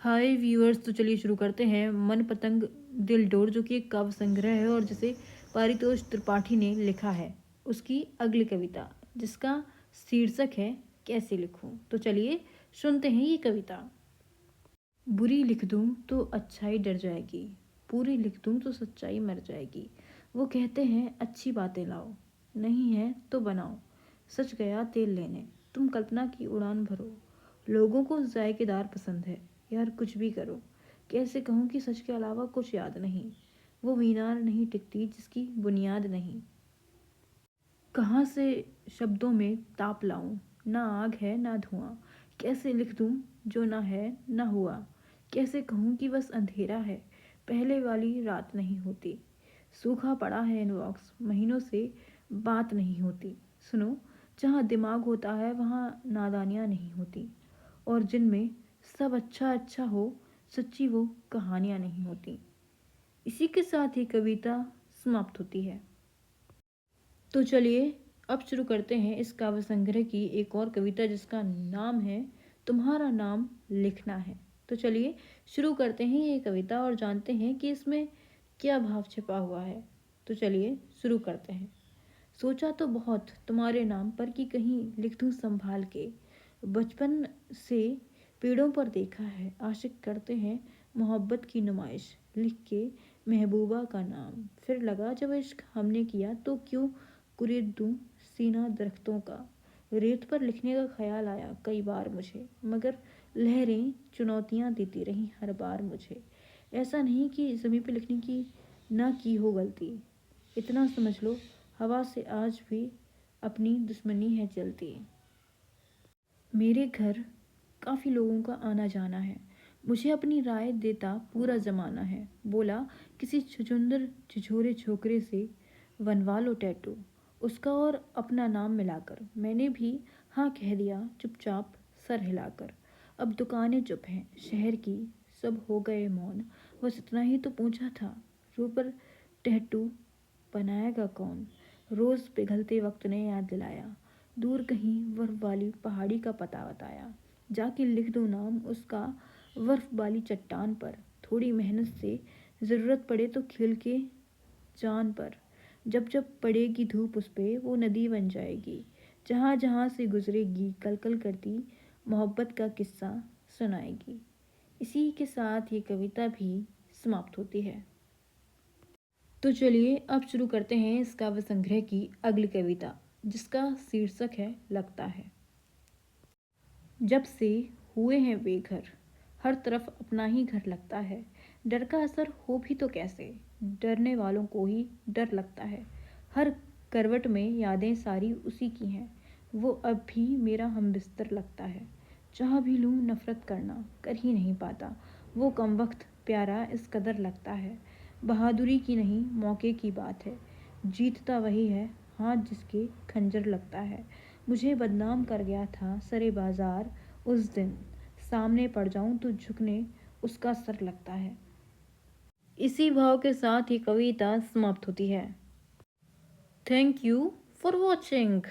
हाय viewers, तो चलिए शुरू करते हैं मन पतंग दिल डोर, जो कि एक काव्य संग्रह है और जिसे पारितोष त्रिपाठी ने लिखा है। उसकी अगली कविता जिसका शीर्षक है कैसे लिखूं। तो चलिए सुनते हैं ये कविता। बुरी लिख दूं तो अच्छाई डर जाएगी, पूरी लिख दूं तो सच्चाई मर जाएगी। वो कहते हैं अच्छी बातें लाओ, नहीं है तो बनाओ। सच गया तेल लेने, तुम कल्पना की उड़ान भरो। लोगों को जायकेदार पसंद है, यार कुछ भी करो। कैसे कहूँ कि सच के अलावा कुछ याद नहीं। वो मीनार नहीं टिकती जिसकी बुनियाद नहीं। कहाँ से शब्दों में ताप लाऊं, ना आग है ना धुआं। कैसे लिख दूं जो ना है ना हुआ। कैसे कहूँ कि बस अंधेरा है, पहले वाली रात नहीं होती। सूखा पड़ा है इनबॉक्स, महीनों से बात नहीं होती। सुनो, जहाँ दिमाग होता है वहाँ नादानियाँ नहीं होती। और जिनमें सब अच्छा अच्छा हो, सच्ची वो कहानियाँ नहीं होती। इसी के साथ ही कविता समाप्त होती है। तो चलिए अब शुरू करते हैं इस काव्य संग्रह की एक और कविता जिसका नाम है तुम्हारा नाम लिखना है। तो चलिए शुरू करते हैं ये कविता और जानते हैं कि इसमें क्या भाव छिपा हुआ है। तो चलिए शुरू करते हैं। सोचा तो बहुत तुम्हारे नाम पर कि कहीं लिख दूं संभाल के। बचपन से पेड़ों पर देखा है आशिक करते हैं मोहब्बत की नुमाइश लिख के महबूबा का नाम। फिर लगा जब इश्क हमने किया तो क्यों कुरेद दूं सीना दरख्तों का। रेत पर लिखने का ख्याल आया कई बार मुझे, मगर लहरें चुनौतियां देती रहीं हर बार मुझे। ऐसा नहीं कि ज़मीं पर लिखने की ना की हो गलती, इतना समझ लो हवा से आज भी अपनी दुश्मनी है चलती। मेरे घर काफ़ी लोगों का आना जाना है, मुझे अपनी राय देता पूरा ज़माना है। बोला किसी छुछुंदर छिछोरे छोकरे से बनवा लो टैटू, उसका और अपना नाम मिलाकर। मैंने भी हाँ कह दिया चुपचाप सर हिलाकर। अब दुकानें चुप हैं शहर की, सब हो गए मौन। बस इतना ही तो पूछा था, रू पर टैटू बनाएगा कौन। रोज़ पिघलते वक्त ने याद दिलाया, दूर कहीं बर्फ वाली पहाड़ी का पता बताया। जाके लिख दो नाम उसका बर्फ वाली चट्टान पर। थोड़ी मेहनत से ज़रूरत पड़े तो खिल के जान पर। जब जब पड़ेगी धूप उस पे वो नदी बन जाएगी, जहाँ जहाँ से गुजरेगी कल कल करती मोहब्बत का किस्सा सुनाएगी। इसी के साथ ये कविता भी समाप्त होती है। तो चलिए अब शुरू करते हैं इस काव्य संग्रह की अगली कविता जिसका शीर्षक है लगता है। जब से हुए हैं बेघर, हर तरफ अपना ही घर लगता है। डर का असर हो भी तो कैसे, डरने वालों को ही डर लगता है। हर करवट में यादें सारी उसी की हैं, वो अब भी मेरा हमबिस्तर लगता है। चाह भी लूँ नफरत करना कर ही नहीं पाता, वो कमबख्त प्यारा इस कदर लगता है। बहादुरी की नहीं मौके की बात है, जीतता वही है हाथ जिसके खंजर लगता है। मुझे बदनाम कर गया था सरे बाजार उस दिन, सामने पड़ जाऊं तो झुकने उसका सर लगता है। इसी भाव के साथ ही कविता समाप्त होती है। Thank you for watching.